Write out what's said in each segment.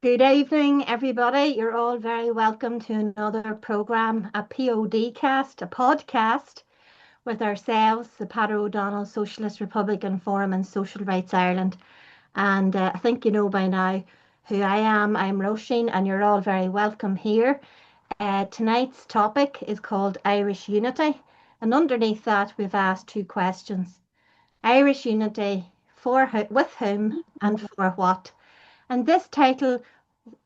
Good evening, everybody. You're all very welcome to another programme, a PODcast, a podcast with ourselves, the Pater O'Donnell Socialist Republican Forum and Social Rights Ireland. And I think you know by now who I am. I'm Roisin, and you're all very welcome here. Tonight's topic is called Irish Unity, and underneath that, we've asked two questions: Irish Unity, with whom and for what? And this title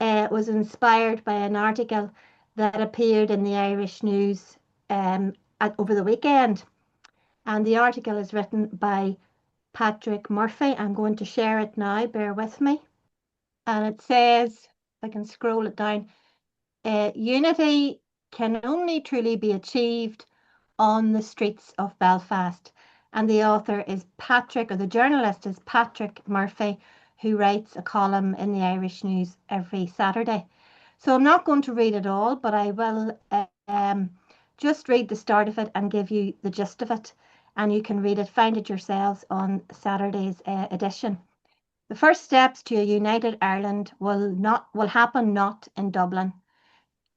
was inspired by an article that appeared in the Irish News over the weekend. And the article is written by Patrick Murphy. I'm going to share it now, bear with me. And it says, if I can scroll it down, unity can only truly be achieved on the streets of Belfast. And the author is Patrick, or the journalist is Patrick Murphy, who writes a column in the Irish News every Saturday. So I'm not going to read it all, but I will just read the start of it and give you the gist of it. And you can read it, find it yourselves on Saturday's edition. The first steps to a united Ireland will happen not in Dublin.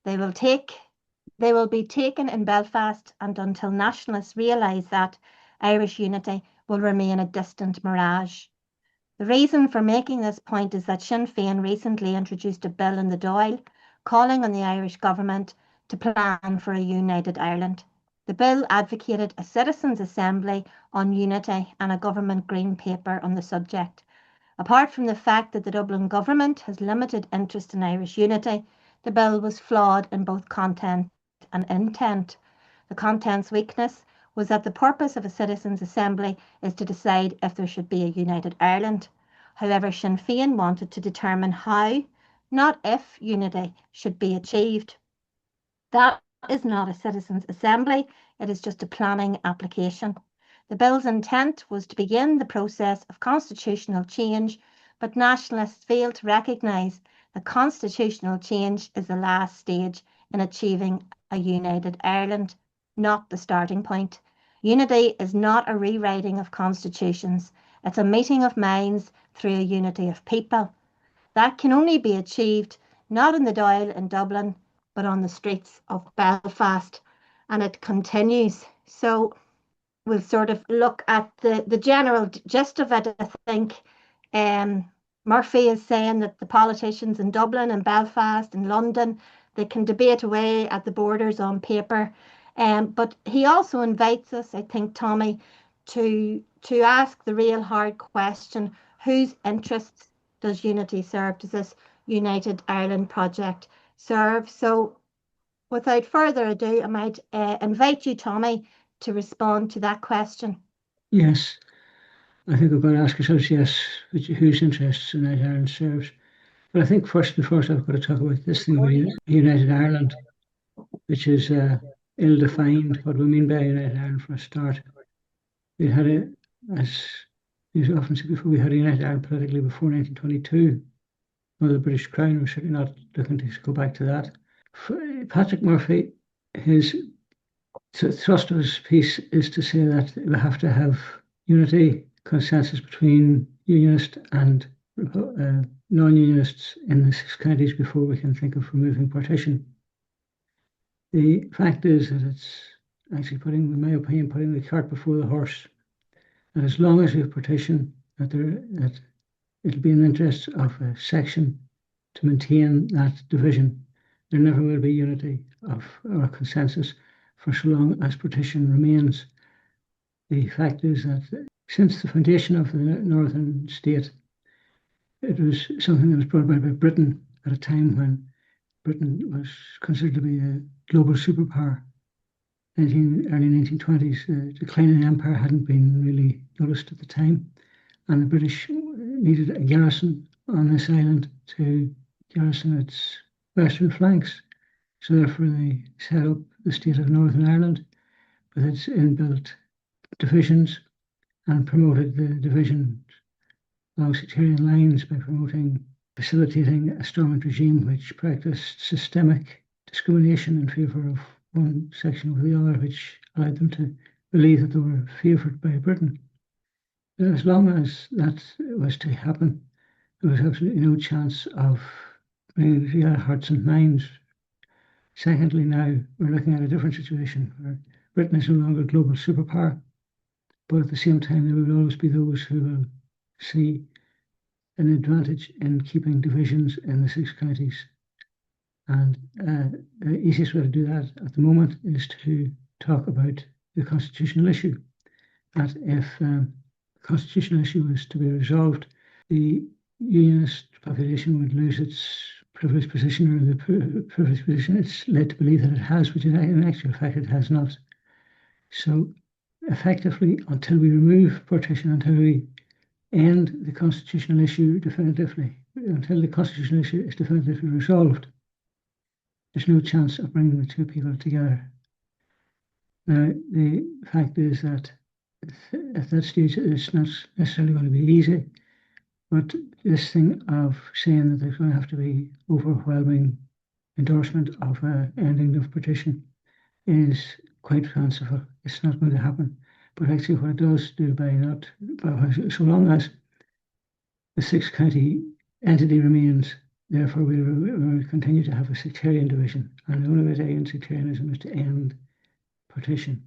They will be taken in Belfast, and until nationalists realise that, Irish unity will remain a distant mirage. The reason for making this point is that Sinn Féin recently introduced a bill in the Dáil calling on the Irish government to plan for a united Ireland. The bill advocated a citizens' assembly on unity and a government green paper on the subject. Apart from the fact that the Dublin government has limited interest in Irish unity, the bill was flawed in both content and intent. The content's weakness was that the purpose of a citizens' assembly is to decide if there should be a united Ireland. However, Sinn Féin wanted to determine how, not if, unity should be achieved. That is not a citizens' assembly, it is just a planning application. The bill's intent was to begin the process of constitutional change, but nationalists failed to recognise that constitutional change is the last stage in achieving a united Ireland, not the starting point. Unity is not a rewriting of constitutions, it's a meeting of minds through a unity of people. That can only be achieved not in the Dáil in Dublin, but on the streets of Belfast. And it continues. So we'll sort of look at the general gist of it. I think Murphy is saying that the politicians in Dublin and Belfast and London, they can debate away at the borders on paper. But he also invites us, I think, Tommy, to ask the real hard question: whose interests does unity serve? Does this United Ireland project serve? So without further ado, I might invite you, Tommy, to respond to that question. Yes, I think we're going to ask ourselves, yes, whose interests United Ireland serves. But I think first and foremost, I've got to talk about this thing about United Ireland, which is ill-defined. What we mean by United Ireland for a start. We had as you often said before, we had a United Ireland politically before 1922. Well, the British Crown was certainly not looking to go back to that. Patrick Murphy, his thrust of his piece is to say that we have to have unity, consensus between unionists and non-unionists in the 6 counties before we can think of removing partition. The fact is that it's actually in my opinion, putting the cart before the horse. And as long as we have partition, that it'll be in the interest of a section to maintain that division. There never will be unity or consensus for so long as partition remains. The fact is that since the foundation of the northern state, it was something that was brought about by Britain at a time when Britain was considered to be a global superpower. Early 1920s, the decline in the empire hadn't been really noticed at the time, and the British needed a garrison on this island to garrison its western flanks. So therefore they set up the state of Northern Ireland with its inbuilt divisions and promoted the division along sectarian lines by facilitating a Stormont regime which practiced systemic discrimination in favour of one section over the other, which allowed them to believe that they were favoured by Britain. As long as that was to happen, there was absolutely no chance of bringing it together hearts and minds. Secondly, now we're looking at a different situation where Britain is no longer a global superpower, but at the same time, there will always be those who will see an advantage in keeping divisions in the 6 counties. And the easiest way to do that at the moment is to talk about the constitutional issue. That if the constitutional issue is to be resolved, the unionist population would lose its privileged position, or the privileged position it's led to believe that it has, which in actual fact it has not. So effectively, until we remove partition, until we end the constitutional issue definitively, until the constitutional issue is definitively resolved, there's no chance of bringing the two people together. Now, the fact is that at that stage, it's not necessarily going to be easy, but this thing of saying that there's going to have to be overwhelming endorsement of ending of partition is quite fanciful. It's not going to happen. But actually, what it does do so long as the 6 county entity remains, therefore we will continue to have a sectarian division. And the only way to end sectarianism is to end partition,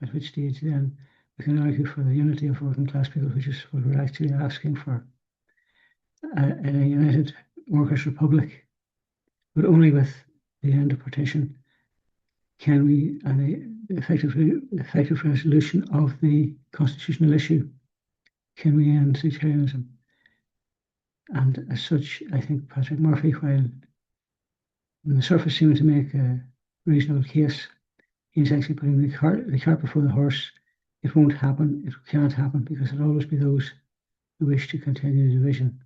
at which stage then we can argue for the unity of working class people, which is what we're actually asking for. A united workers' republic, but only with the end of partition can we, and the effective resolution of the constitutional issue, can we end sectarianism. And as such, I think Patrick Murphy, while on the surface seems to make a reasonable case, he's actually putting the cart before the horse. It won't happen. It can't happen because there'll always be those who wish to continue the division.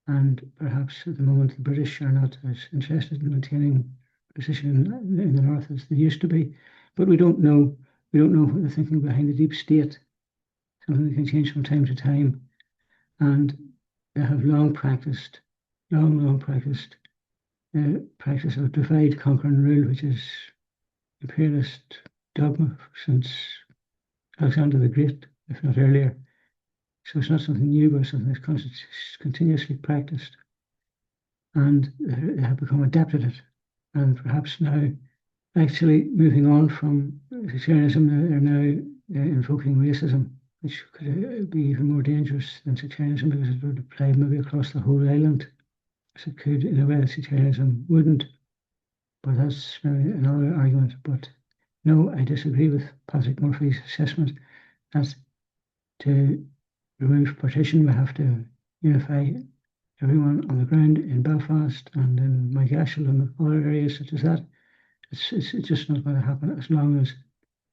And perhaps at the moment the British are not as interested in maintaining a position in the north as they used to be. But we don't know. We don't know what the thinking behind the deep state. Something that can change from time to time. And they have long practiced practice of divide, conquer, and rule, which is imperialist dogma since Alexander the Great, if not earlier. So it's not something new, but something that's continuously practiced. And they have become adept at it. And perhaps now, actually moving on from sectarianism, they're now invoking racism, which could be even more dangerous than sectarianism because it would apply maybe across the whole island, as it could in a way that sectarianism wouldn't. But that's maybe another argument. But no, I disagree with Patrick Murphy's assessment that to remove partition, we have to unify everyone on the ground in Belfast and in Mygashel and other areas such as that. It's just not going to happen as long as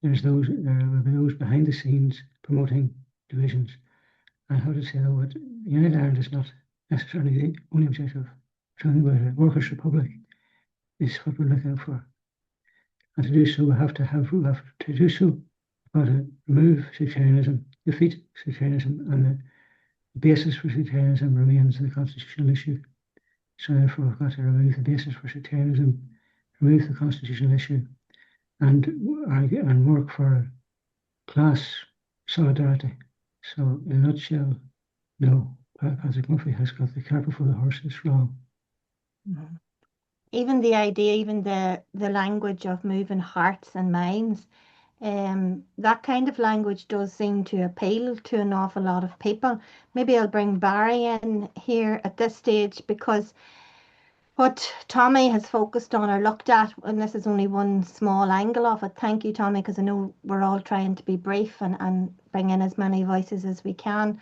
there will be those behind the scenes promoting divisions. And how to say though, that United Ireland is not necessarily the only objective. Talking about a workers' republic is what we're looking for. And to do so, we have to do so. We've got to remove sectarianism, defeat sectarianism, and the basis for sectarianism remains the constitutional issue. So therefore, we've got to remove the basis for sectarianism, remove the constitutional issue, and work for class solidarity. So in a nutshell, no, Patrick Murphy has got the cart before the horse. It's wrong. Even the idea, even the language of moving hearts and minds, that kind of language does seem to appeal to an awful lot of people. Maybe I'll bring Barry in here at this stage, because what Tommy has focused on or looked at, and this is only one small angle of it. Thank you, Tommy, because I know we're all trying to be brief and bring in as many voices as we can.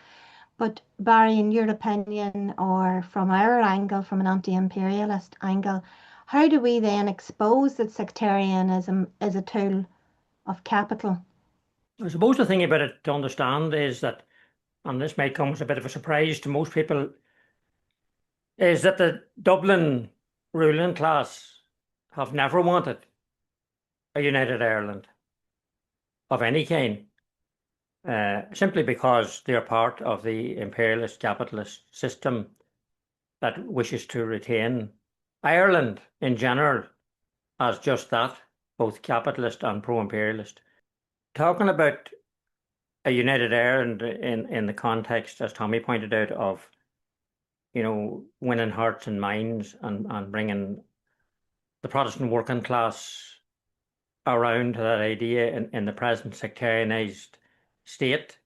But Barry, in your opinion, or from our angle, from an anti-imperialist angle, how do we then expose that sectarianism is a tool of capital? I suppose the thing about it to understand is that, and this might come as a bit of a surprise to most people, is that the Dublin ruling class have never wanted a united Ireland of any kind, simply because they're part of the imperialist capitalist system that wishes to retain Ireland in general as just that, both capitalist and pro-imperialist. Talking about a united Ireland in the context, as Tommy pointed out, of winning hearts and minds and bringing the Protestant working class around to that idea in the present sectarianized state,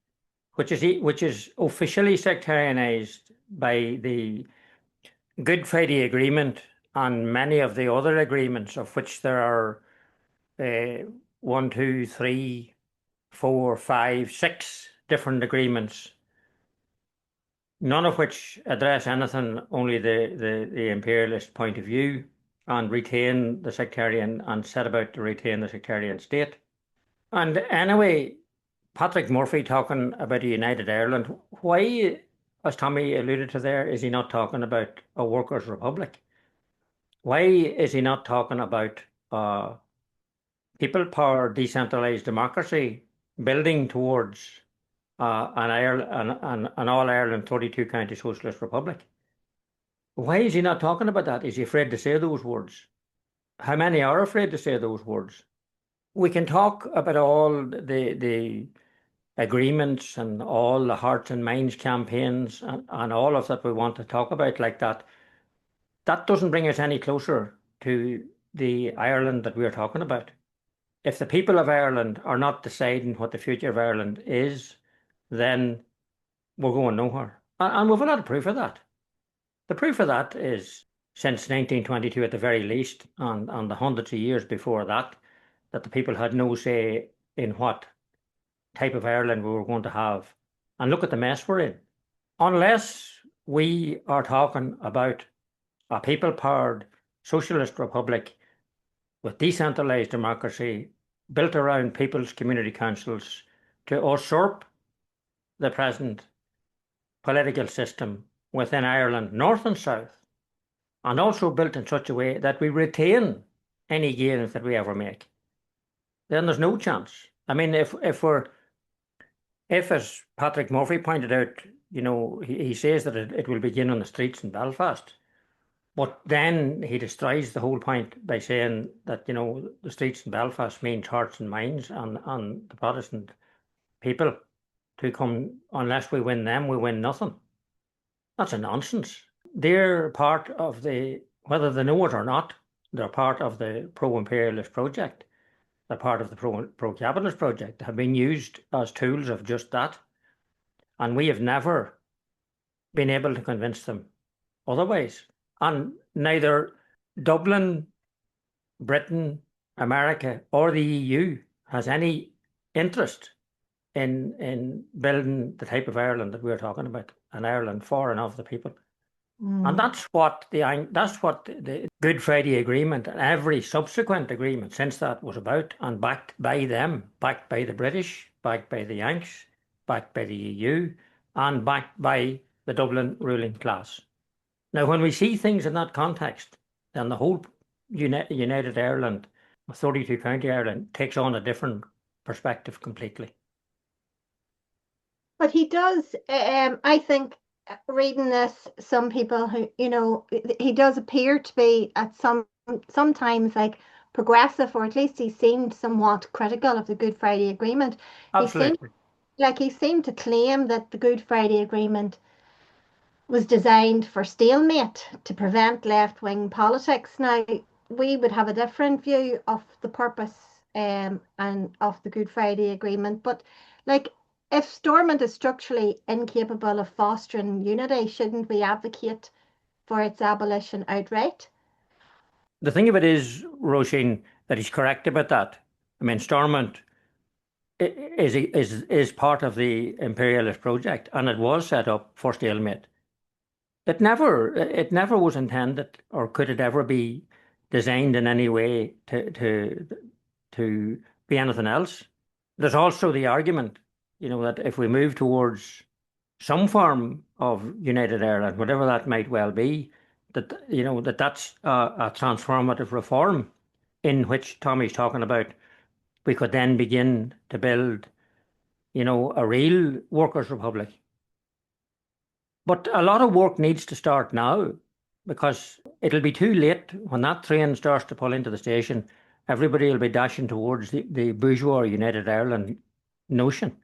which is officially sectarianized by the Good Friday Agreement and many of the other agreements, of which there are 1, 2, 3, 4, 5, 6 different agreements, none of which address anything, only the imperialist point of view, and retain the sectarian and set about to retain the sectarian state. And anyway, Patrick Murphy talking about a united Ireland, why, as Tommy alluded to there, is he not talking about a workers' republic? Why is he not talking about people power, decentralised democracy, building towards an all-Ireland 32-county socialist republic? Why is he not talking about that? Is he afraid to say those words? How many are afraid to say those words? We can talk about all the agreements and all the hearts and minds campaigns and all of that we want to talk about like that. That doesn't bring us any closer to the Ireland that we're talking about. If the people of Ireland are not deciding what the future of Ireland is, then we're going nowhere. And we've a lot of proof of that. The proof of that is since 1922 at the very least, and the hundreds of years before that the people had no say in what type of Ireland we were going to have. And look at the mess we're in. Unless we are talking about a people-powered socialist republic with decentralised democracy built around people's community councils to usurp the present political system within Ireland, north and south, and also built in such a way that we retain any gains that we ever make, then there's no chance. I mean, if as Patrick Murphy pointed out, he says that it will begin on the streets in Belfast, but then he destroys the whole point by saying that, the streets in Belfast means hearts and minds and the Protestant people to come, unless we win them, we win nothing. That's a nonsense. They're part of whether they know it or not, they're part of the pro-imperialist project. They're part of the pro-capitalist project. They have been used as tools of just that. And we have never been able to convince them otherwise. And neither Dublin, Britain, America, or the EU has any interest in building the type of Ireland that we're talking about, an Ireland for and of the people. And that's what the Good Friday Agreement and every subsequent agreement since that was about, and backed by them, backed by the British, backed by the Yanks, backed by the EU, and backed by the Dublin ruling class. Now, when we see things in that context, then the whole United Ireland, 32-county Ireland, takes on a different perspective completely. But he does, I think, reading this, some people who, he does appear to be at sometimes like progressive, or at least he seemed somewhat critical of the Good Friday Agreement. Absolutely. He seemed to claim that the Good Friday Agreement was designed for stalemate to prevent left-wing politics. Now, we would have a different view of the purpose and of the Good Friday Agreement, but if Stormont is structurally incapable of fostering unity, shouldn't we advocate for its abolition outright? The thing of it is, Roisin, that he's correct about that. I mean, Stormont is part of the imperialist project, and it was set up for stalemate. It never was intended, or could it ever be designed in any way to be anything else. There's also the argument, that if we move towards some form of United Ireland, whatever that might well be, that's a transformative reform in which Tommy's talking about. We could then begin to build, a real workers' republic. But a lot of work needs to start now, because it'll be too late when that train starts to pull into the station. Everybody will be dashing towards the bourgeois United Ireland notion.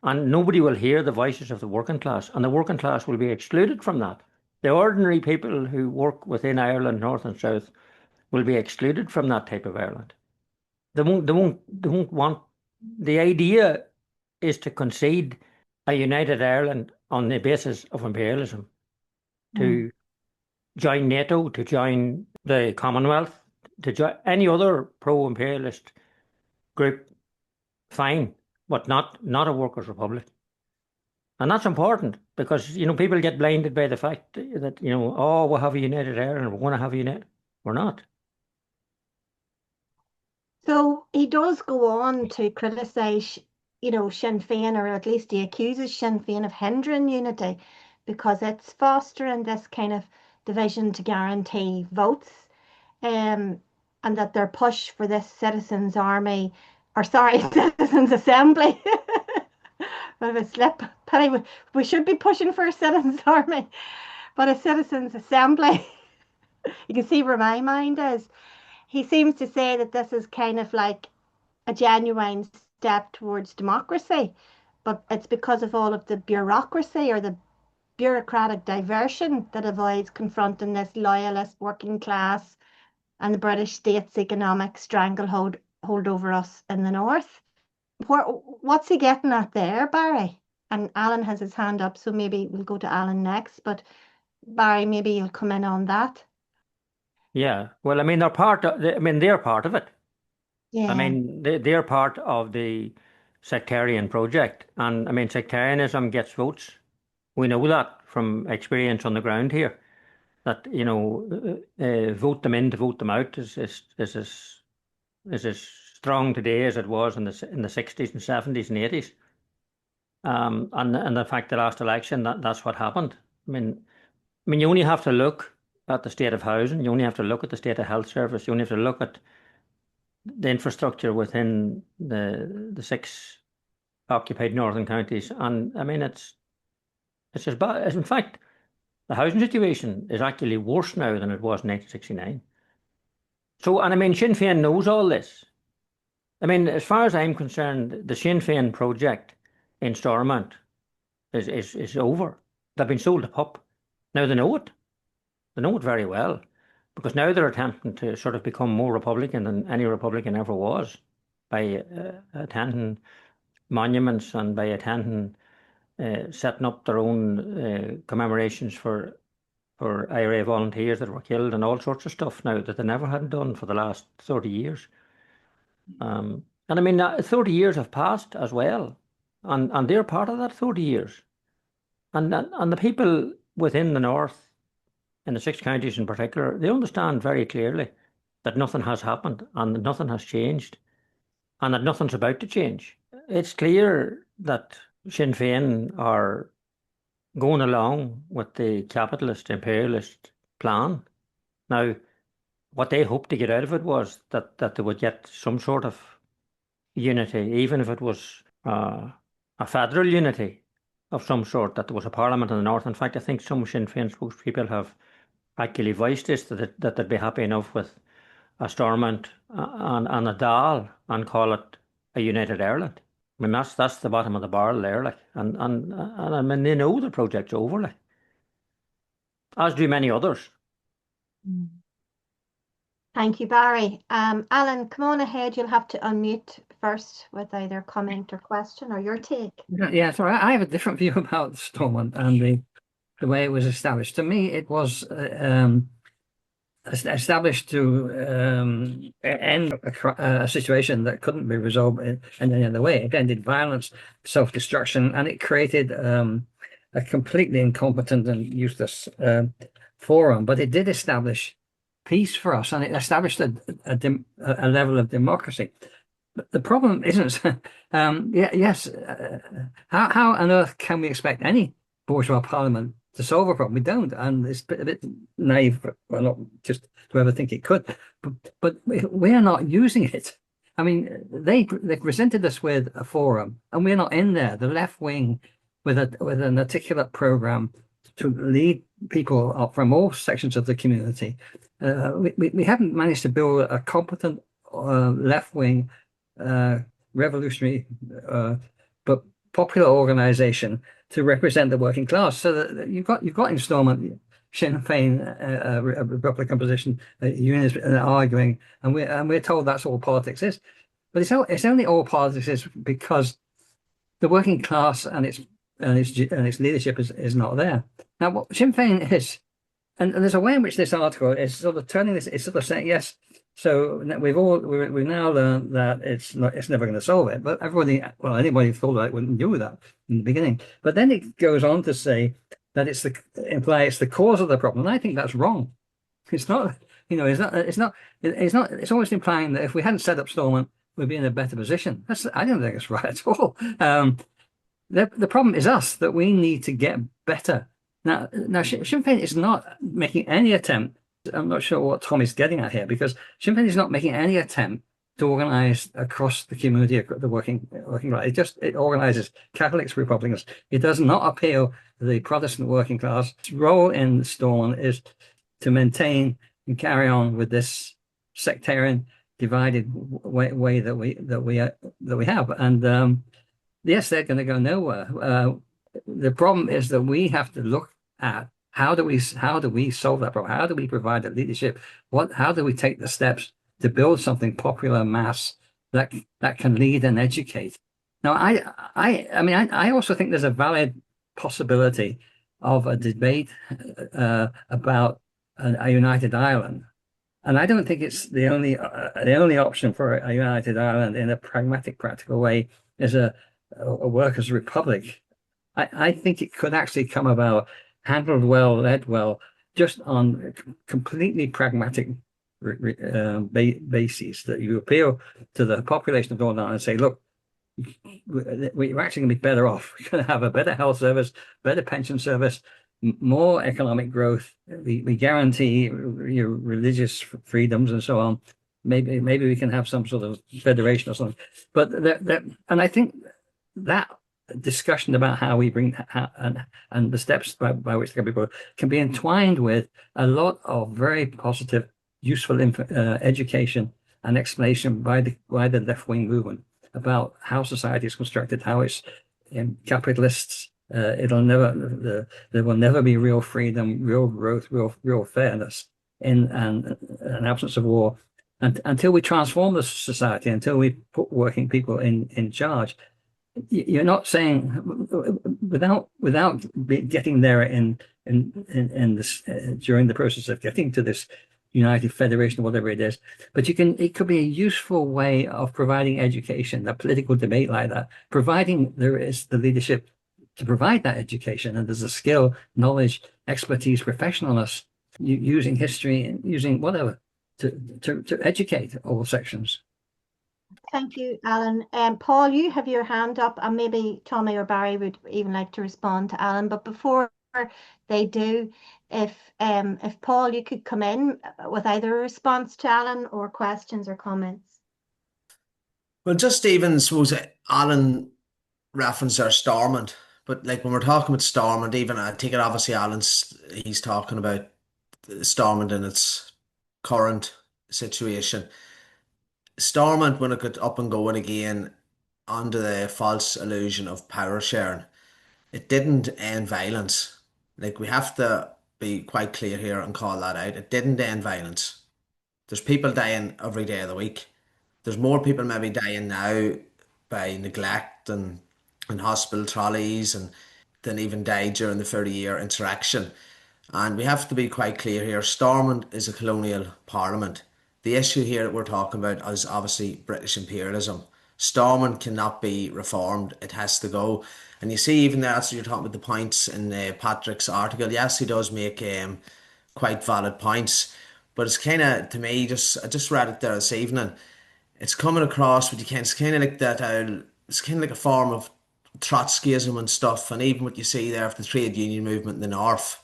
And nobody will hear the voices of the working class, and the working class will be excluded from that. The ordinary people who work within Ireland, North and South, will be excluded from that type of Ireland. They won't want. The idea is to concede a united Ireland on the basis of imperialism, to join NATO, to join the Commonwealth, to join any other pro-imperialist group, fine, but not a workers' republic. And that's important because, people get blinded by the fact that, oh, we'll have a united Ireland, we're going to have a united. We're not. So he does go on to criticise, Sinn Féin, or at least he accuses Sinn Féin of hindering unity because it's fostering this kind of division to guarantee votes, and that their push for this citizens' army, or sorry, citizens' assembly. Bit of a slip. Penny, we should be pushing for a citizens' army, but a citizens' assembly. You can see where my mind is. He seems to say that this is kind of like a genuine step towards democracy, but it's because of all of the bureaucracy or the bureaucratic diversion that avoids confronting this loyalist working class and the British state's economic stranglehold over us in the north. What's he getting at there, Barry? And Alan has his hand up, so maybe we'll go to Alan next. But Barry, maybe you'll come in on that. Yeah, well, I mean, they're part of. They're part of it. Yeah. I mean, they're part of the sectarian project, and I mean, sectarianism gets votes. We know that from experience on the ground here. That vote them in to vote them out is as strong today as it was in the 60s and 70s and 80s. And the fact the last election that's what happened. I mean, you only have to look at the state of housing. You only have to look at the state of health service. You only have to look at the infrastructure within the 6 occupied northern counties, and I mean it's just bad. In fact, the housing situation is actually worse now than it was in 1969. So, and I mean, Sinn Féin knows all this. I mean, as far as I'm concerned, the Sinn Féin project in Stormont is over. They've been sold a pup. Now they know it. They know it very well, because now they're attempting to sort of become more Republican than any Republican ever was by attending monuments and by attending setting up their own commemorations for IRA volunteers that were killed and all sorts of stuff now that they never had done for the last 30 years. And I mean, 30 years have passed as well, and they're part of that 30 years. And the people within the north, in the 6 counties in particular, they understand very clearly that nothing has happened and that nothing has changed and that nothing's about to change. It's clear that Sinn Féin are going along with the capitalist imperialist plan. Now, what they hoped to get out of it was that they would get some sort of unity, even if it was a federal unity of some sort, that there was a parliament in the north. In fact, I think some Sinn Féin spokespeople have actually voiced this, that they'd be happy enough with a Stormont and a Dáil and call it a united Ireland. I mean, that's the bottom of the barrel there, like, and I mean, they know the project's over, like, as do many others. Thank you, Barry. Alan, come on ahead. You'll have to unmute first with either comment or question or your take. Yeah, so I have a different view about Stormont and the way it was established. To me, it was established to end a situation that couldn't be resolved in any other way. It ended violence, self-destruction, and it created a completely incompetent and useless forum. But it did establish peace for us, and it established a level of democracy. But the problem isn't, how on earth can we expect any bourgeois parliament to solve a problem? We don't, and it's a bit naive, well, not just to ever think it could, but we're not using it. I mean, they presented us with a forum, and we're not in there. The left wing, with an articulate program to lead people up from all sections of the community. We haven't managed to build a competent left wing, revolutionary, but popular organization to represent the working class. So that you've got in Stormont Sinn Féin, a Republican position, unionists arguing, and we're told that's all politics is. But it's only all politics is because the working class and its leadership is not there. Now, what Sinn Féin is, and there's a way in which this article is sort of turning this, it's sort of saying yes. So we've now learned that it's never going to solve it. But anybody who thought that wouldn't do that in the beginning. But then it goes on to say that it's the cause of the problem. And I think that's wrong. It's not, it's almost implying that if we hadn't set up Stormont, we'd be in a better position. I don't think it's right at all. The problem is us, that we need to get better. Now Sinn Féin is not making any attempt. I'm not sure what Tom is getting at here, because Sinn Féin is not making any attempt to organize across the community, the working class. It organizes Catholics, Republicans. It does not appeal to the Protestant working class. Its role in Stormont is to maintain and carry on with this sectarian, divided way that we have. And yes, they're going to go nowhere. The problem is that we have to look at how do we solve that problem? How do we provide that leadership? How do we take the steps to build something popular mass that can lead and educate? Now, I also think there's a valid possibility of a debate about a united Ireland, and I don't think it's the only option for a united Ireland in a pragmatic, practical way is a workers' republic. I think it could actually come about, handled well, led well, just on completely pragmatic bases, that you appeal to the population of Northern Ireland and say, look, we're actually going to be better off. We're going to have a better health service, better pension service, more economic growth. We guarantee your religious freedoms and so on. Maybe we can have some sort of federation or something. But and I think that discussion about how we bring and the steps by which people can be entwined with a lot of very positive, useful education and explanation by the left-wing movement about how society is constructed, how it's capitalists. There will never be real freedom, real growth, real fairness in an absence of war, and until we transform the society, until we put working people in charge. You're not saying without getting there in this during the process of getting to this united federation, whatever it is, but it could be a useful way of providing education, a political debate like that, providing there is the leadership to provide that education, and there's a skill, knowledge, expertise, professionalness, using history and using whatever to educate all sections. Thank you, Alan. Paul, you have your hand up, and maybe Tommy or Barry would even like to respond to Alan. But before they do, if Paul, you could come in with either a response to Alan or questions or comments. Well, just even suppose Alan referenced our Stormont, but like when we're talking about Stormont, even I take it obviously he's talking about Stormont in its current situation. Stormont, when it got up and going again under the false illusion of power sharing, it didn't end violence. Like, we have to be quite clear here and call that out. It didn't end violence. There's people dying every day of the week. There's more people maybe dying now by neglect and hospital trolleys and than even died during the 30-year insurrection. And we have to be quite clear here. Stormont is a colonial parliament. The issue here that we're talking about is obviously British imperialism. Stormont cannot be reformed. It has to go. And you see, even there, that's what you're talking about, the points in Patrick's article. Yes, he does make quite valid points. But it's kind of, to me, I just read it there this evening. It's coming across, but it's kind of like that. It's kind of like a form of Trotskyism and stuff. And even what you see there of the trade union movement in the north,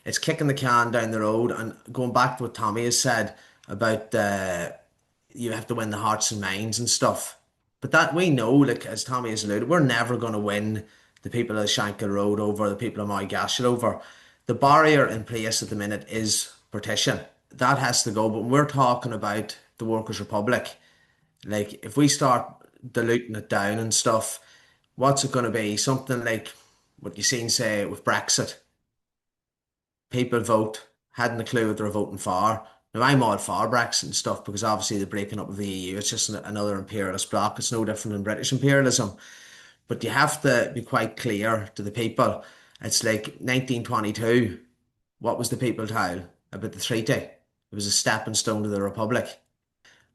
it's kicking the can down the road. And going back to what Tommy has said about you have to win the hearts and minds and stuff. But that we know, like as Tommy has alluded, we're never going to win the people of Shankill Road over, the people of Moygashill over. The barrier in place at the minute is partition. That has to go. But when we're talking about the Workers' Republic, like if we start diluting it down and stuff, what's it going to be? Something like what you've seen, say, with Brexit. people vote, hadn't a clue what they were voting for. Now, I'm all for Brexit and stuff because obviously the breaking up of the EU, it's just another imperialist bloc. It's no different than British imperialism. But you have to be quite clear to the people. It's like 1922. What was the people tell about the treaty? It was a stepping stone to the Republic.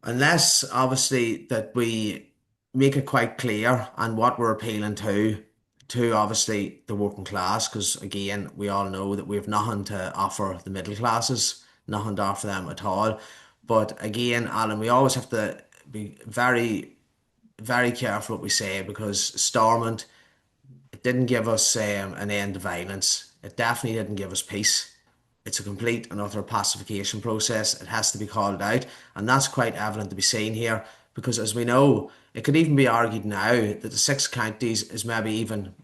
Unless, obviously, that we make it quite clear and what we're appealing to obviously the working class, because again, we all know that we have nothing to offer the middle classes, nothing to offer them at all. But again, Alan, we always have to be very, very careful what we say because Stormont, it didn't give us an end to violence. It definitely didn't give us peace. It's a complete and utter pacification process. It has to be called out, and that's quite evident to be seen here because, as we know, it could even be argued now that the six counties is maybe even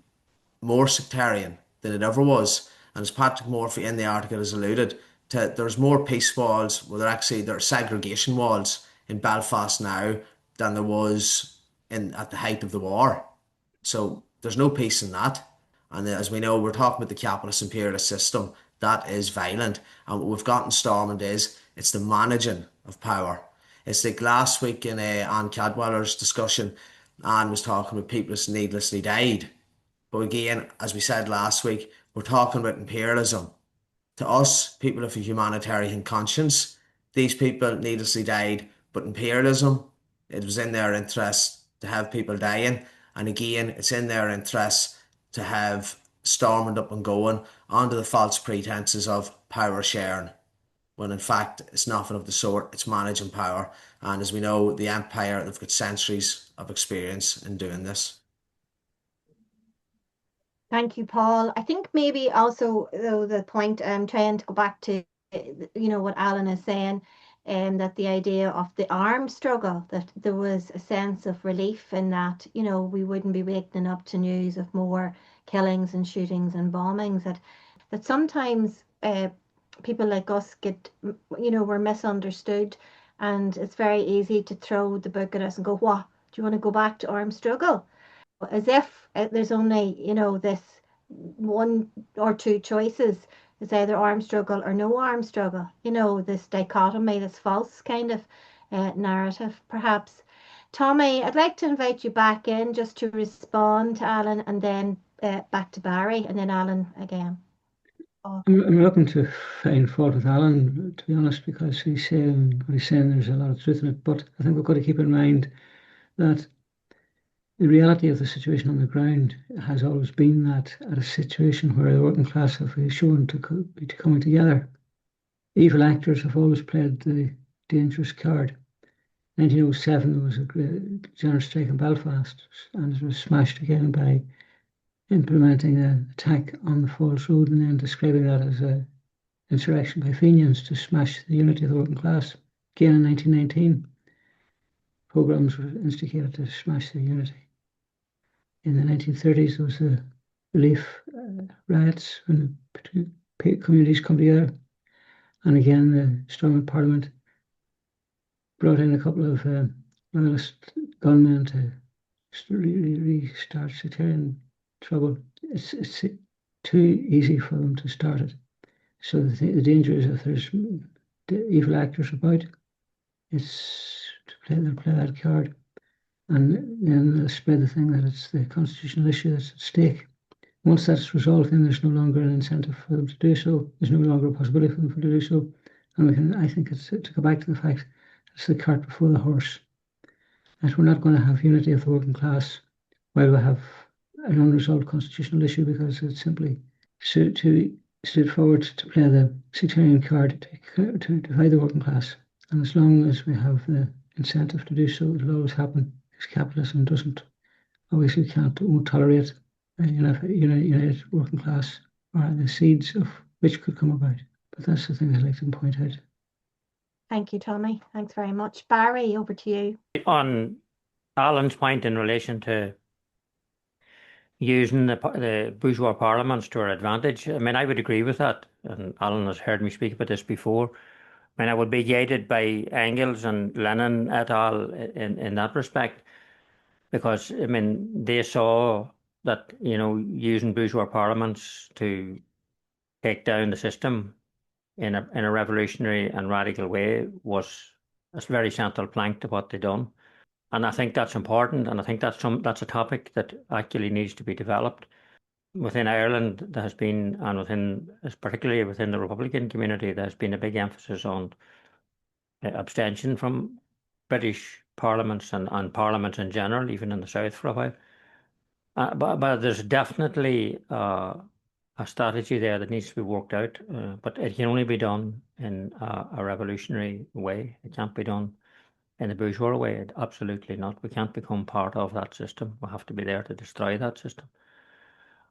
more sectarian than it ever was. And as Patrick Murphy in the article has alluded to, there's more peace walls, well, there are segregation walls in Belfast now than there was in at the height of the war. So there's no peace in that. And as we know, we're talking about the capitalist imperialist system that is violent. And what we've got in Stormont is it's the managing of power. It's like last week in Anne Cadwaller's discussion, Anne was talking about people who needlessly died. But again, as we said last week, we're talking about imperialism. To us, people of a humanitarian conscience, these people needlessly died, but imperialism, it was in their interest to have people dying. And again, it's in their interest to have Stormont up and going under the false pretenses of power sharing, when in fact it's nothing of the sort, it's managing power. And as we know, the empire, they've got centuries of experience in doing this. Thank you, Paul. I think maybe also, though, the point I'm trying to go back to, what Alan is saying, that the idea of the armed struggle, that there was a sense of relief in that, we wouldn't be waking up to news of more killings and shootings and bombings, that sometimes people like us we're misunderstood, and it's very easy to throw the book at us and go, what, do you want to go back to armed struggle? As if there's only, this one or two choices. It's either armed struggle or no armed struggle. This dichotomy, this false kind of narrative, perhaps. Tommy, I'd like to invite you back in just to respond to Alan and then back to Barry and then Alan again. I'm looking to find fault with Alan, to be honest, because he's saying what he's saying, there's a lot of truth in it. But I think we've got to keep in mind that the reality of the situation on the ground has always been that at a situation where the working class have shown to be coming together, evil actors have always played the dangerous card. 1907, there was a general strike in Belfast, and it was smashed again by implementing an attack on the Falls Road and then describing that as an insurrection by Fenians to smash the unity of the working class. Again in 1919, pogroms were instigated to smash the unity. In the 1930s, there was the relief riots when the communities come together. And again, the Stormont Parliament brought in a couple of loyalist gunmen to restart sectarian trouble. It's too easy for them to start it. So the danger is if there's evil actors about, it's they'll play that card. And then they'll spread the thing that it's the constitutional issue that's at stake. Once that's resolved, then there's no longer an incentive for them to do so. There's no longer a possibility for them to do so. And I think it's to go back to the fact it's the cart before the horse. That we're not going to have unity of the working class while we have an unresolved constitutional issue because it's simply too straightforward to play the sectarian card to divide the working class. And as long as we have the incentive to do so, it'll always happen. Because capitalism doesn't, obviously won't tolerate a united working class or the seeds of which could come about. But that's the thing I'd like to point out. Thank you, Tommy. Thanks very much. Barry, over to you. On Alan's point in relation to using the bourgeois parliaments to our advantage, I mean, I would agree with that. And Alan has heard me speak about this before. I mean, I would be guided by Engels and Lenin et al. In that respect, because, I mean, they saw that, using bourgeois parliaments to take down the system in a revolutionary and radical way was a very central plank to what they've done. And I think that's important, and I think that's a topic that actually needs to be developed. Within Ireland, there has been, and particularly within the Republican community, there has been a big emphasis on abstention from British parliaments and parliaments in general, even in the South for a while. But there's definitely a strategy there that needs to be worked out, but it can only be done in a revolutionary way. It can't be done in the bourgeois way. Absolutely not. We can't become part of that system. We have to be there to destroy that system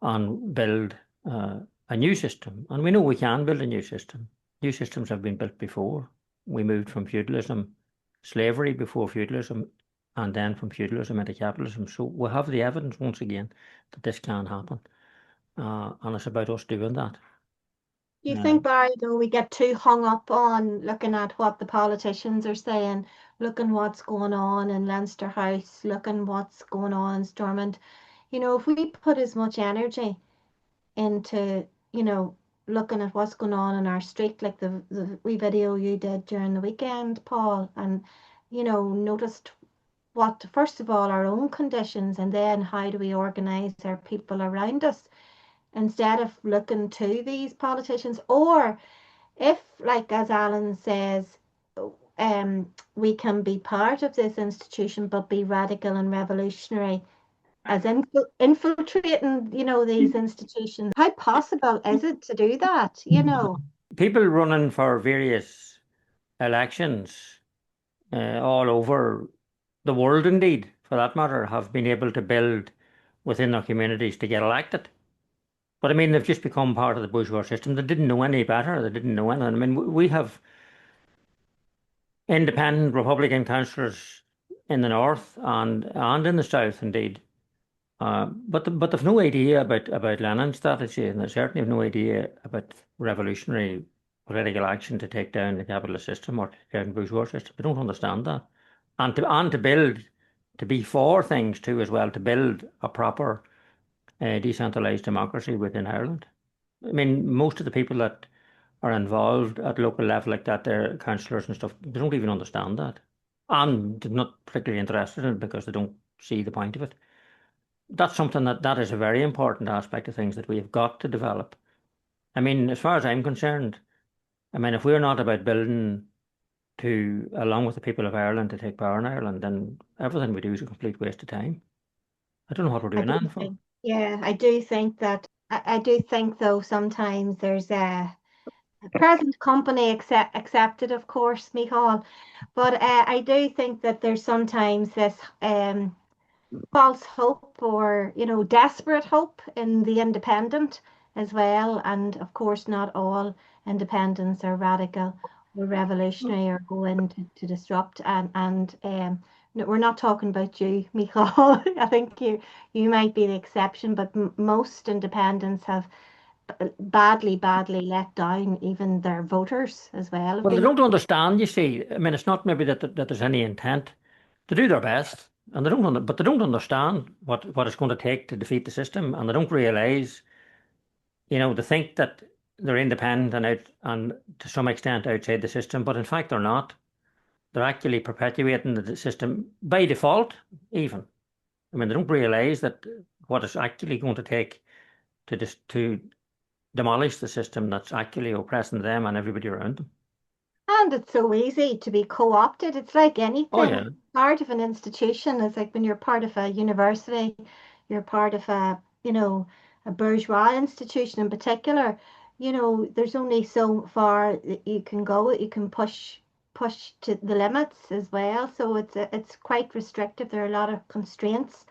and build a new system. And we know we can build a new system. New systems have been built before. We moved from feudalism, slavery before feudalism, and then from feudalism into capitalism. So we have the evidence once again that this can happen. And it's about us doing that. Do you think, Barry, though, we get too hung up on looking at what the politicians are saying, looking what's going on in Leinster House, looking what's going on in Stormont? You know, if we put as much energy into, you know, looking at what's going on in our street, like the wee video you did during the weekend, Paul, and, you know, noticed what, first of all, our own conditions, and then how do we organise our people around us, instead of looking to these politicians. Or if, like as Alan says, we can be part of this institution but be radical and revolutionary, as infiltrating, you know, these institutions. How possible is it to do that, you know? People running for various elections all over the world, indeed, for that matter, have been able to build within their communities to get elected. But I mean, they've just become part of the bourgeois system. They didn't know any better. They didn't know anything. I mean, we have independent Republican councillors in the north and in the south, indeed. But they've no idea about Lenin's strategy, and they certainly have no idea about revolutionary political action to take down the capitalist system or to take down the bourgeois system. They don't understand that. And to build, to be for things too as well, to build a proper decentralised democracy within Ireland. I mean, most of the people that are involved at local level like that, they're councillors and stuff, they don't even understand that. And they're not particularly interested in it because they don't see the point of it. That's something that is a very important aspect of things that we have got to develop. I mean, as far as I'm concerned, I mean, if we're not about building to, along with the people of Ireland, to take power in Ireland, then everything we do is a complete waste of time. I don't know what we're doing that for. Yeah, I do think that, I do think though sometimes there's a present company accepted, of course, Michal, but I do think that there's sometimes this false hope, or, you know, desperate hope in the independent as well. And of course, not all independents are radical or revolutionary or go in to disrupt. And no, we're not talking about you, Michal. I think you might be the exception, but most independents have badly let down even their voters as well. Well, they don't understand, you see. I mean, it's not maybe that there's any intent to do their best, and but they don't understand what it's going to take to defeat the system, and they don't realise, you know, they think that they're independent and to some extent outside the system, but in fact they're not. They're actually perpetuating the system by default, even. I mean, they don't realise that what it's actually going to take to demolish the system that's actually oppressing them and everybody around them. And it's so easy to be co-opted. It's like anything. Oh, yeah. Part of an institution. It's like when you're part of a university, you're part of a, you know, a bourgeois institution in particular. You know, there's only so far that you can go. You can push to the limits as well. So it's quite restrictive. There are a lot of constraints.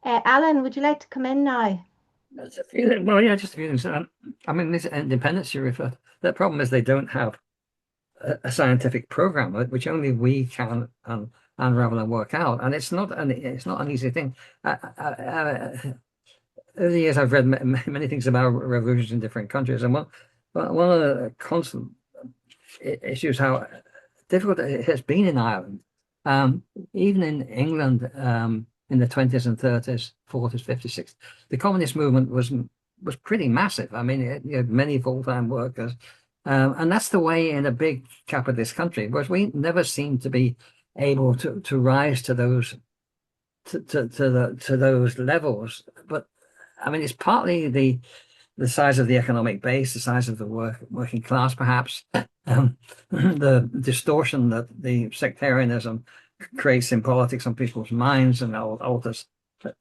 Alan, would you like to come in now? Well, yeah, just a few things. I mean, this independence you refer. The problem is they don't have a scientific program, which only we can unravel and work out. And it's not an easy thing. Over the years, I've read many things about revolutions in different countries, and one of the constant issues how difficult it has been in Ireland, even in England, in the 20s and 30s, 40s, 50s, 60s. The communist movement was was pretty massive. I mean, you had many full-time workers, and that's the way in a big capitalist country. Whereas we never seem to be able to rise to those to those levels. But I mean, it's partly the size of the economic base, the size of the working class, perhaps, the distortion that the sectarianism creates in politics on people's minds and alters,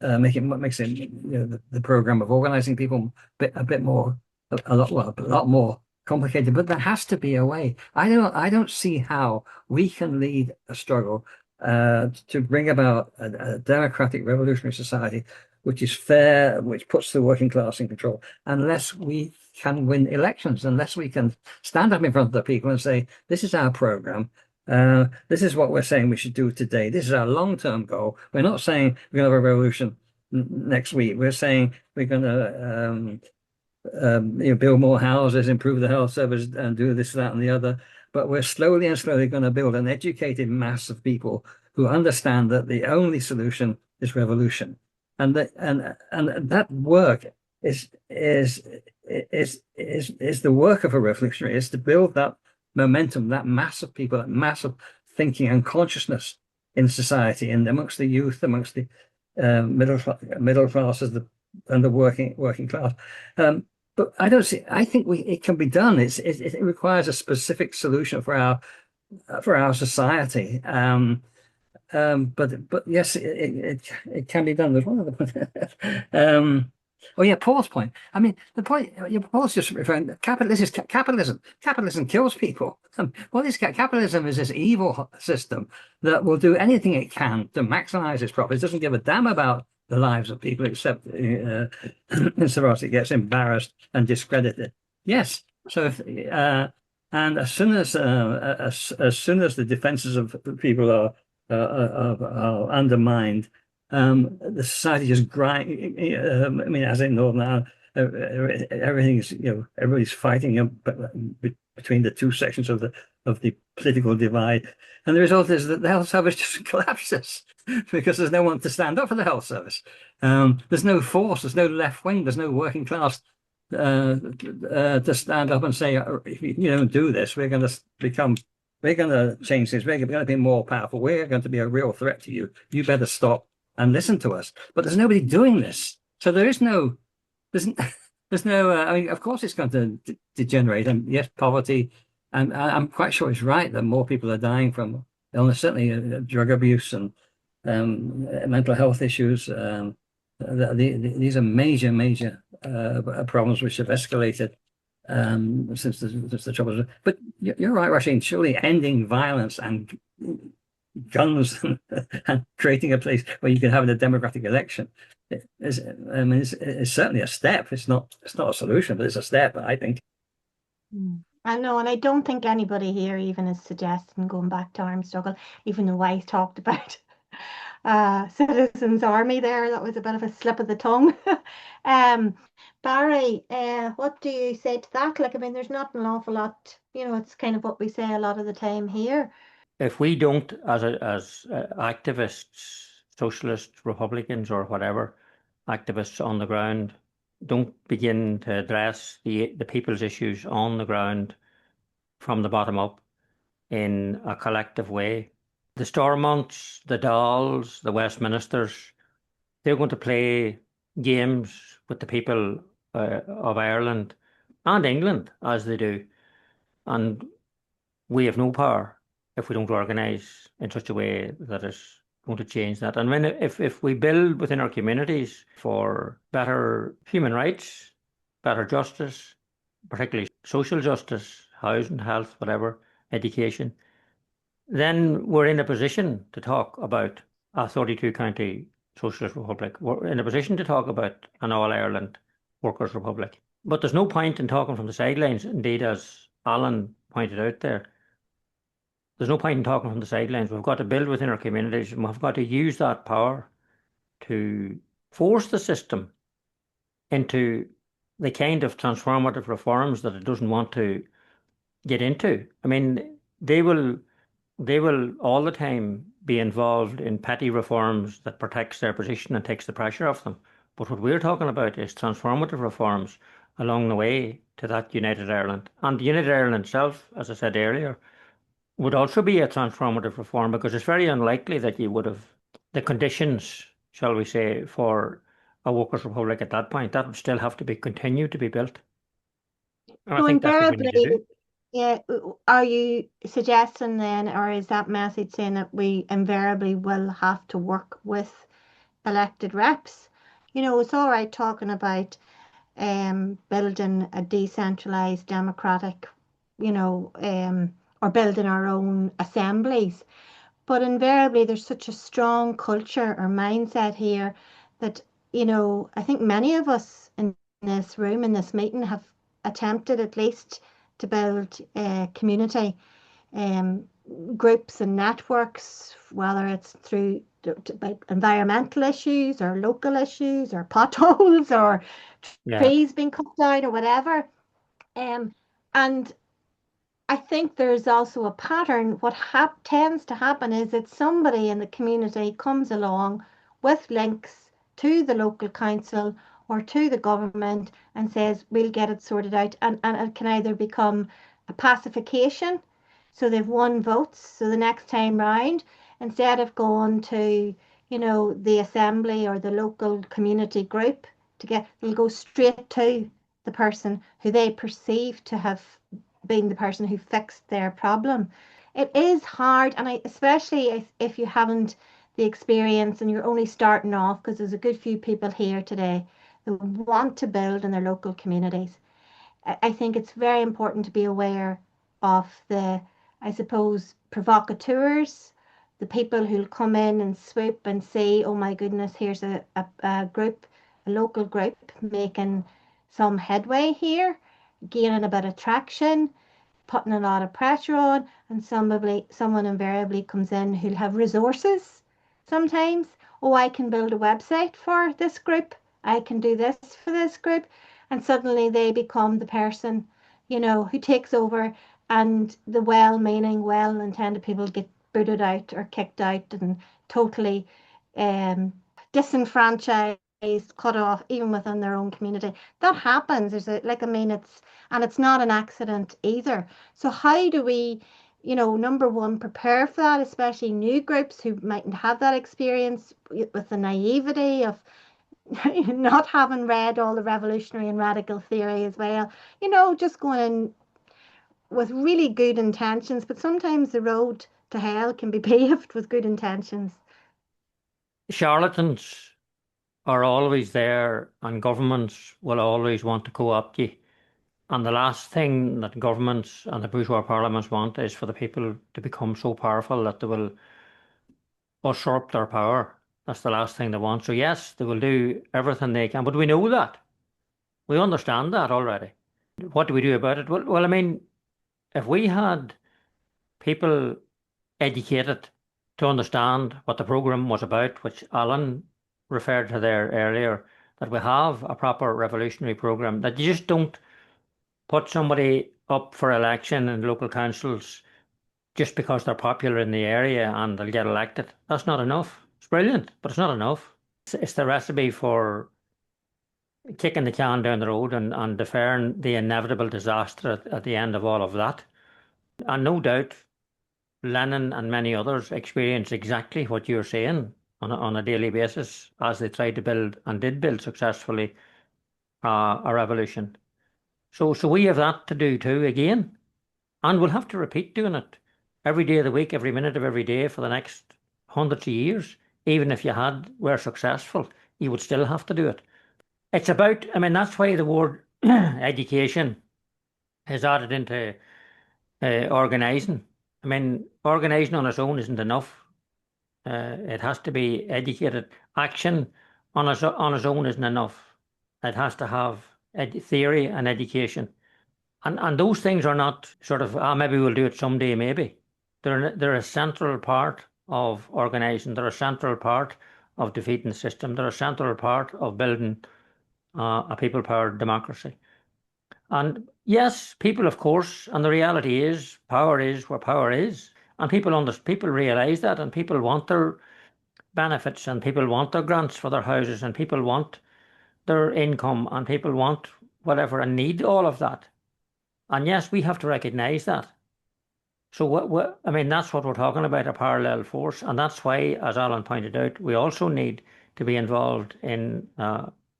makes it, the program of organizing people a bit more, a lot more complicated. But there has to be a way. I don't see how we can lead a struggle to bring about a democratic revolutionary society which is fair, which puts the working class in control, unless we can win elections, unless we can stand up in front of the people and say, this is our program. This is what we're saying we should do today. This is our long-term goal. We're not saying we're going to have a revolution next week. We're saying we're going to build more houses, improve the health service, and do this, that, and the other. But we're slowly and slowly going to build an educated mass of people who understand that the only solution is revolution. And that work is the work of a revolutionary, is to build that momentum, that mass of people, that mass of thinking and consciousness in society, and amongst the youth, amongst the middle classes, and the working class. But I don't see. I think it can be done. It requires a specific solution for our society. But yes, it can be done. There's one other point. Oh yeah, Paul's point. I mean, the point Paul's just referring to capitalism. Capitalism kills people. What is capitalism? Is this evil system that will do anything it can to maximize its profits. It doesn't give a damn about the lives of people, except insofar as it gets embarrassed and discredited. Yes. So if and as soon as the defenses of people are undermined, the society just grind. I mean, as in Northern Ireland, everything's everybody's fighting between the two sections of the political divide, and the result is that the health service just collapses because there's no one to stand up for the health service. There's no force, there's no left wing, there's no working class to stand up and say, if you don't do this, we're going to change things. We're going to be more powerful. We're going to be a real threat to you. You better stop and listen to us. But there's nobody doing this. So there's no, I mean, of course it's going to degenerate. And yes, poverty. And I'm quite sure it's right that more people are dying from illness, certainly drug abuse and mental health issues. These are major problems which have escalated since the troubles. But you're right, Rasheen. Surely ending violence and guns and creating a place where you can have a democratic election is certainly a step. It's not a solution, but it's a step, I think. I know, and I don't think anybody here even is suggesting going back to armed struggle, even though I talked about Citizens Army there. That was a bit of a slip of the tongue. Barry, what do you say to that? Like, I mean, there's not an awful lot, it's kind of what we say a lot of the time here. If we don't, as activists, socialists, Republicans, or whatever, activists on the ground, don't begin to address the people's issues on the ground from the bottom up in a collective way, the Stormonts, the Dahls, the Westminsters, they're going to play games with the people of Ireland and England as they do. And we have no power if we don't organise in such a way that is going to change that. And if we build within our communities for better human rights, better justice, particularly social justice, housing, health, whatever, education, then we're in a position to talk about a 32-county socialist republic. We're in a position to talk about an all-Ireland workers' republic. But there's no point in talking from the sidelines. Indeed, as Alan pointed out there, there's no point in talking from the sidelines. We've got to build within our communities, and we've got to use that power to force the system into the kind of transformative reforms that it doesn't want to get into. I mean, they will all the time be involved in petty reforms that protects their position and takes the pressure off them. But what we're talking about is transformative reforms along the way to that United Ireland. And the United Ireland itself, as I said earlier, would also be a transformative reform, because it's very unlikely that you would have the conditions, shall we say, for a workers' republic at that point. That would still have to be continued to be built. And I So think that's what we need to invariably, do. yeah, are you suggesting then, or is that message saying that we invariably will have to work with elected reps? You know, it's all right talking about building a decentralized democratic, you know, or building our own assemblies. But invariably, there's such a strong culture or mindset here that, you know, I think many of us in this room, in this meeting, have attempted at least to build a community um, groups and networks, whether it's through environmental issues or local issues or potholes or Yeah. trees being cut down or whatever. And I think there's also a pattern. What tends to happen is that somebody in the community comes along with links to the local council or to the government and says, we'll get it sorted out. And it can either become a pacification, so they've won votes. So the next time round, instead of going to, you know, the assembly or the local community group to get, they'll go straight to the person who they perceive to have being the person who fixed their problem. It is hard, and especially if you haven't the experience and you're only starting off, because there's a good few people here today that want to build in their local communities. I think it's very important to be aware of the, I suppose, provocateurs, the people who'll come in and swoop and say, oh my goodness, here's a group, a local group making some headway here, gaining a bit of traction, putting a lot of pressure on, and someone invariably comes in who'll have resources sometimes. Oh, I can build a website for this group. I can do this for this group. And suddenly they become the person, you know, who takes over, and the well-meaning, well-intended people get booted out or kicked out and totally um, disenfranchised, cut off, even within their own community. That happens. I mean, it's not an accident either. So how do we, you know, number one, prepare for that, especially new groups who mightn't have that experience, with the naivety of not having read all the revolutionary and radical theory as well, you know, just going in with really good intentions, but sometimes the road to hell can be paved with good intentions. Charlatans are always there, and governments will always want to co-opt you. And the last thing that governments and the bourgeois parliaments want is for the people to become so powerful that they will usurp their power. That's the last thing they want. So yes, they will do everything they can, but we know that. We understand that already. What do we do about it? Well, I mean, if we had people educated to understand what the programme was about, which Alan referred to there earlier, that we have a proper revolutionary programme, that you just don't put somebody up for election in local councils just because they're popular in the area and they'll get elected. That's not enough. It's brilliant, but it's not enough. It's the recipe for kicking the can down the road and deferring the inevitable disaster at the end of all of that. And no doubt Lenin and many others experienced exactly what you're saying on a daily basis as they tried to build and did build successfully a revolution. So we have that to do too again, and we'll have to repeat doing it every day of the week, every minute of every day for the next hundreds of years. Even if you were successful, you would still have to do it. It's about, I mean, that's why the word education is added into organising. I mean, organising on its own isn't enough. It has to be educated. Action on its own isn't enough. It has to have theory and education. And those things are not sort of, maybe we'll do it someday, maybe. They're a central part of organising. They're a central part of defeating the system. They're a central part of building a people-powered democracy. And yes, people, of course, and the reality is power is where power is. And people realise that, and people want their benefits, and people want their grants for their houses, and people want their income, and people want whatever and need all of that. And yes, we have to recognise that. So I mean, that's what we're talking about, a parallel force. And that's why, as Alan pointed out, we also need to be involved in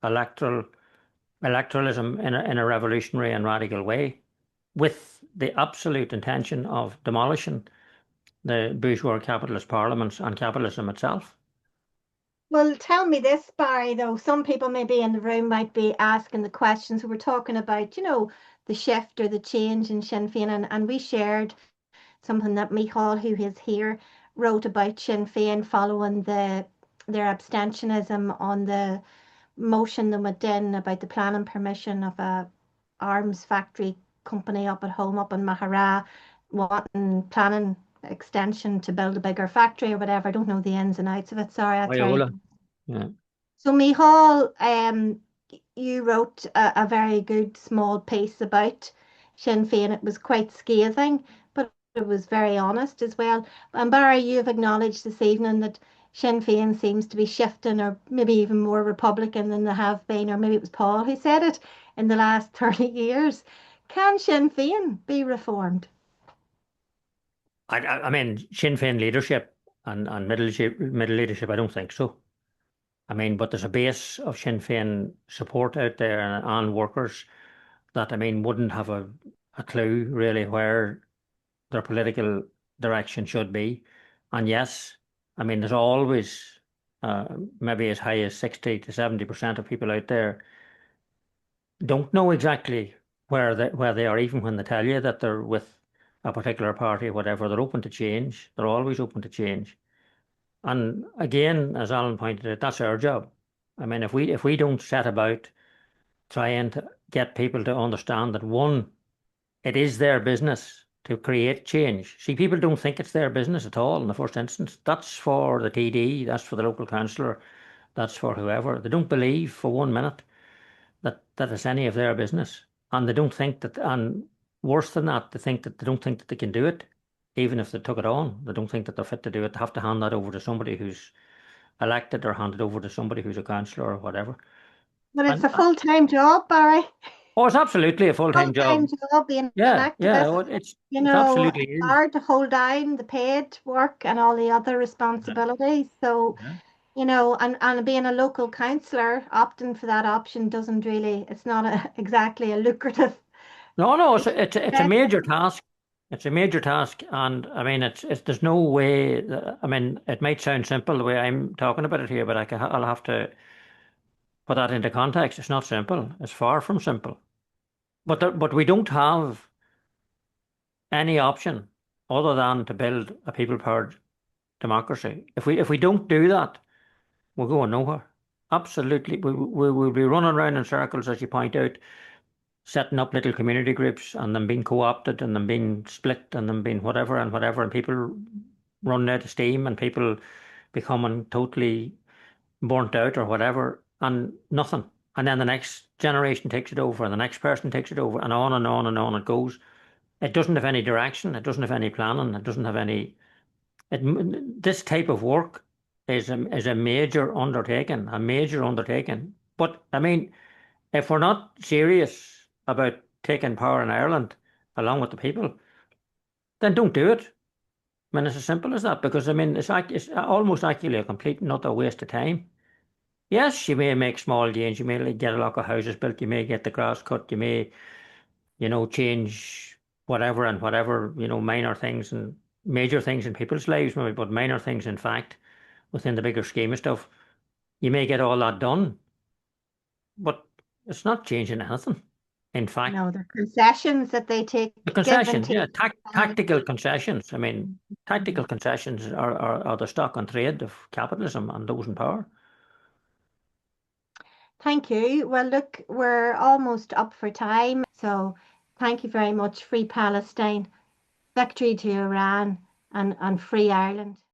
electoralism in a revolutionary and radical way, with the absolute intention of demolishing the bourgeois capitalist parliaments and capitalism itself. Well, tell me this, Barry, though. Some people maybe in the room might be asking the questions. We're talking about, the shift or the change in Sinn Féin, and we shared something that Michal, who is here, wrote about Sinn Féin following their abstentionism on the motion that went in about the planning permission of a arms factory company up at home up in Mahara, wanting planning extension to build a bigger factory or whatever. I don't know the ins and outs of it. Sorry, that's right. Yeah. So Michal, you wrote a very good small piece about Sinn Féin. It was quite scathing, but it was very honest as well. And Barry, you've acknowledged this evening that Sinn Féin seems to be shifting, or maybe even more Republican than they have been, or maybe it was Paul who said it, in the last 30 years. Can Sinn Féin be reformed? I mean, Sinn Féin leadership and middle leadership, I don't think so. I mean, but there's a base of Sinn Féin support out there and workers that, I mean, wouldn't have a clue really where their political direction should be. And yes, I mean, there's always maybe as high as 60 to 70% of people out there don't know exactly where they are, even when they tell you that they're with a particular party or whatever. They're open to change. They're always open to change. And again, as Alan pointed out, that's our job. I mean, if we don't set about trying to get people to understand that, one, it is their business to create change. See, people don't think it's their business at all in the first instance. That's for the TD, that's for the local councillor, that's for whoever. They don't believe for 1 minute that it's any of their business. And they don't think that, and worse than that, they don't think that they can do it, even if they took it on. They don't think that they're fit to do it. They have to hand that over to somebody who's elected, or hand it over to somebody who's a councillor or whatever. But it's a full-time job, Barry. Oh, it's absolutely a full-time job. Full-time job being an Yeah, activist. it's It's is. hard to hold down the paid work and all the other responsibilities. So, and being a local councillor, opting for that option doesn't really, it's not exactly a lucrative. No, it's a major task. It's a major task, and I mean, it's there's no way. I mean, it might sound simple the way I'm talking about it here, but I'll have to put that into context. It's not simple. It's far from simple. But we don't have any option other than to build a people-powered democracy. If we don't do that, we're going nowhere. Absolutely, we will be running around in circles, as you point out, setting up little community groups and them being co-opted and them being split and them being whatever and people running out of steam and people becoming totally burnt out or whatever, and nothing. And then the next generation takes it over, and the next person takes it over, and on and on and on it goes. It doesn't have any direction. It doesn't have any planning. It doesn't have any. This type of work is a major undertaking, But I mean, if we're not serious about taking power in Ireland along with the people, then don't do it. I mean, it's as simple as that, because I mean, it's almost actually a complete and utter waste of time. Yes, you may make small gains. You may get a lot of houses built. You may get the grass cut. You may, change whatever and whatever, minor things and major things in people's lives, maybe, but minor things, in fact, within the bigger scheme of stuff. You may get all that done, but it's not changing anything. In fact, No, the concessions that they take, the give and concessions, take. tactical concessions. I mean, tactical concessions are the stock and trade of capitalism and those in power. Thank you. Well, look, we're almost up for time. So thank you very much. Free Palestine, victory to Iran, and free Ireland.